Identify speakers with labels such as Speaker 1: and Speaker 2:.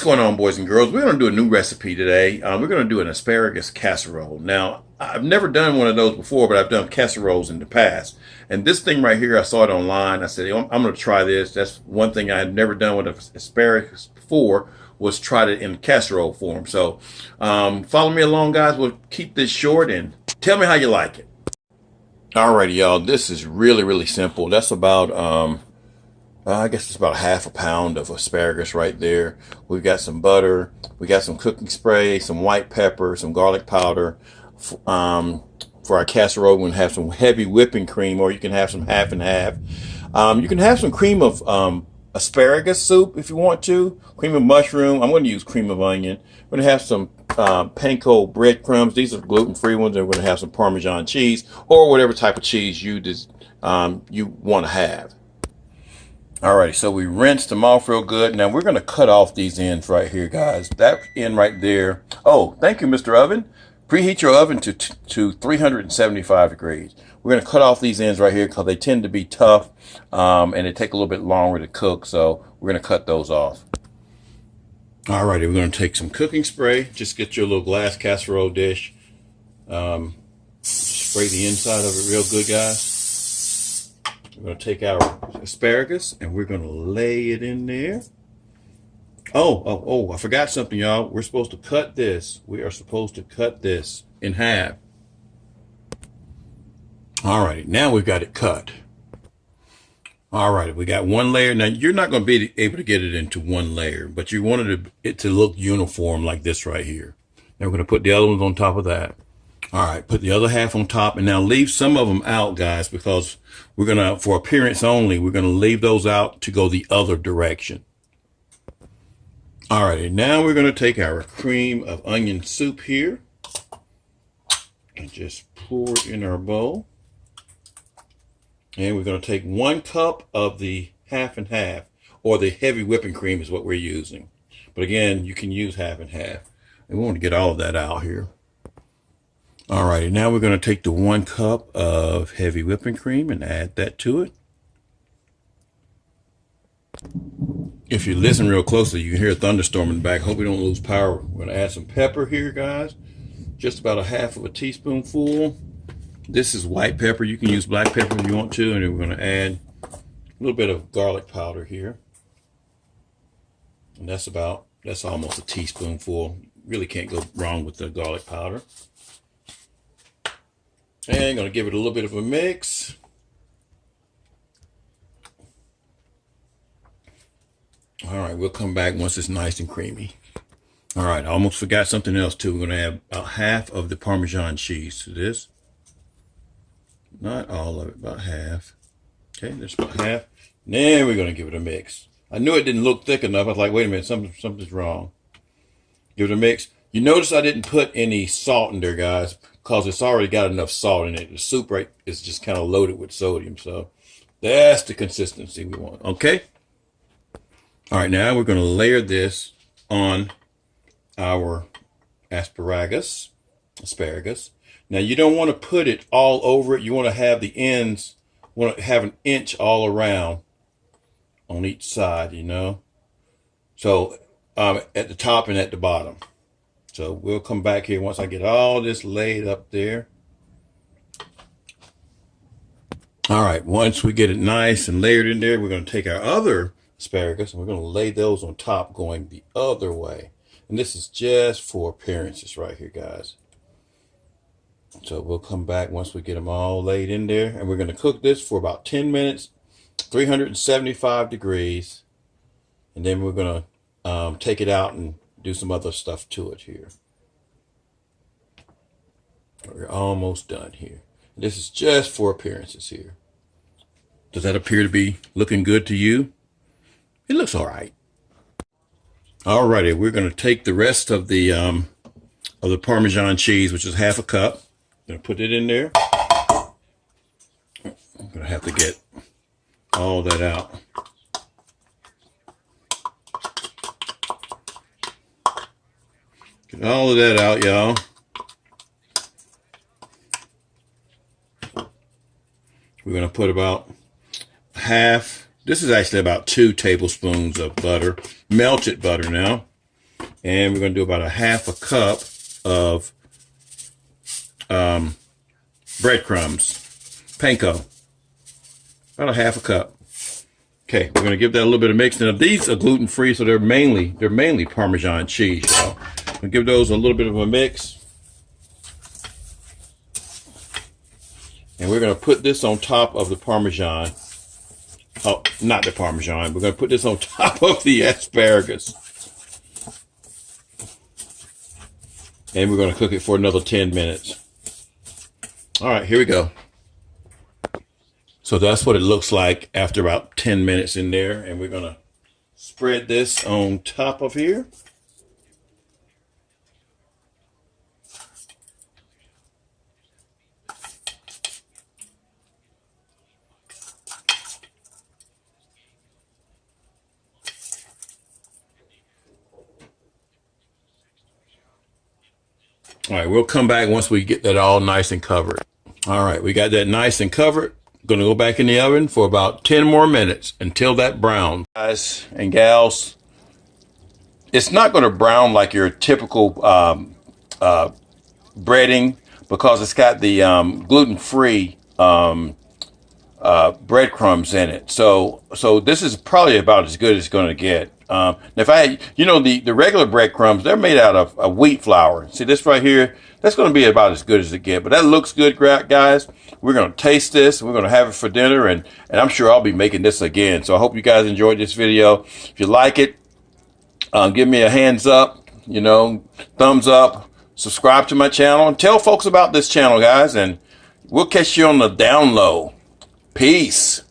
Speaker 1: What's going on, boys and girls? We're going to do a new recipe today. We're going to do an asparagus casserole. Now, I've never done one of those before, but I've done casseroles in the past. And this thing right here, I saw it online. I said, I'm going to try this. That's one thing I had never done with asparagus before, was tried it in casserole form. So follow me along, guys. We'll keep this short and tell me how you like it. Alrighty, y'all. This is really, really simple. That's about I guess it's about half a pound of asparagus right there. We've got some butter. We got some cooking spray, some white pepper, some garlic powder. For our casserole, we're going to have some heavy whipping cream, or you can have some half and half. You can have some cream of asparagus soup if you want to. Cream of mushroom. I'm going to use cream of onion. We're going to have some panko breadcrumbs. These are gluten-free ones. And we're going to have some Parmesan cheese, or whatever type of cheese you want to have. Alrighty, so we rinsed them off real good. Now we're going to cut off these ends right here, guys. That end right there. Oh, thank you, Mr. Oven. Preheat your oven to 375 degrees. We're going to cut off these ends right here because they tend to be tough and they take a little bit longer to cook. So we're going to cut those off. Alrighty, we're going to take some cooking spray. Just get your little glass casserole dish. Spray the inside of it real good, guys. We're going to take our asparagus and we're going to lay it in there. Oh, I forgot something, y'all. We're supposed to cut this. We are supposed to cut this in half. All right, now we've got it cut. All right, we got one layer. Now, you're not going to be able to get it into one layer, but you wanted it to look uniform like this right here. Now we're going to put the other ones on top of that. All right, put the other half on top, and now leave some of them out, guys, because we're going to, for appearance only, we're going to leave those out to go the other direction. All right, now we're going to take our cream of onion soup here and just pour it in our bowl. And we're going to take 1 cup of the half and half, or the heavy whipping cream is what we're using. But again, you can use half and half. And we want to get all of that out here. All righty, now we're going to take the 1 cup of heavy whipping cream and add that to it. If you listen real closely, you can hear a thunderstorm in the back. Hope we don't lose power. We're going to add some pepper here, guys. Just about a half of a teaspoonful. This is white pepper. You can use black pepper if you want to. And then we're going to add a little bit of garlic powder here. And that's almost a teaspoonful. Really can't go wrong with the garlic powder. And going to give it a little bit of a mix. All right, we'll come back once it's nice and creamy. All right, I almost forgot something else too. We're going to add about half of the Parmesan cheese to this. Not all of it, about half. Okay, there's about half. Then we're going to give it a mix. I knew it didn't look thick enough. I was like, wait a minute, something's wrong. Give it a mix. You notice I didn't put any salt in there, guys, because it's already got enough salt in it. The soup right is just kind of loaded with sodium. So that's the consistency we want. Okay. All right, now we're going to layer this on our asparagus. Now you don't want to put it all over it. You want to have the ends, want to have an inch all around on each side, you know. So at the top and at the bottom. So we'll come back here once I get all this laid up there. All right, once we get it nice and layered in there, we're going to take our other asparagus and we're going to lay those on top going the other way. And this is just for appearances right here, guys. So we'll come back once we get them all laid in there, and we're going to cook this for about 10 minutes, 375 degrees. And then we're going to take it out and do some other stuff to it here. We're almost done here. This is just for appearances here. Does that appear to be looking good to you? It looks all right. Alrighty, we're going to take the rest of the Parmesan cheese, which is half a cup. I'm going to put it in there. I'm going to have to get all that out. Get all of that out, y'all. We're going to put about half. This is actually about 2 tablespoons of butter, melted butter now. And we're going to do about a half a cup of breadcrumbs, panko, about a half a cup. Okay, we're going to give that a little bit of mix. Now these are gluten free, so they're mainly Parmesan cheese, y'all. We'll give those a little bit of a mix. And we're going to put this on top of the Parmesan. Oh, not the Parmesan. We're going to put this on top of the asparagus. And we're going to cook it for another 10 minutes. All right, here we go. So that's what it looks like after about 10 minutes in there. And we're going to spread this on top of here. All right, we'll come back once we get that all nice and covered. All right, we got that nice and covered. Going to go back in the oven for about 10 more minutes until that brown. Guys and gals, it's not going to brown like your typical breading because it's got the gluten-free breadcrumbs in it. So this is probably about as good as it's going to get. If I had, the regular breadcrumbs, they're made out of wheat flour. See this right here? That's going to be about as good as it gets. But that looks good, guys. We're going to taste this. We're going to have it for dinner, and I'm sure I'll be making this again. So I hope you guys enjoyed this video. If you like it, give me a hands up, thumbs up, subscribe to my channel, and tell folks about this channel, guys. And we'll catch you on the down low. Peace.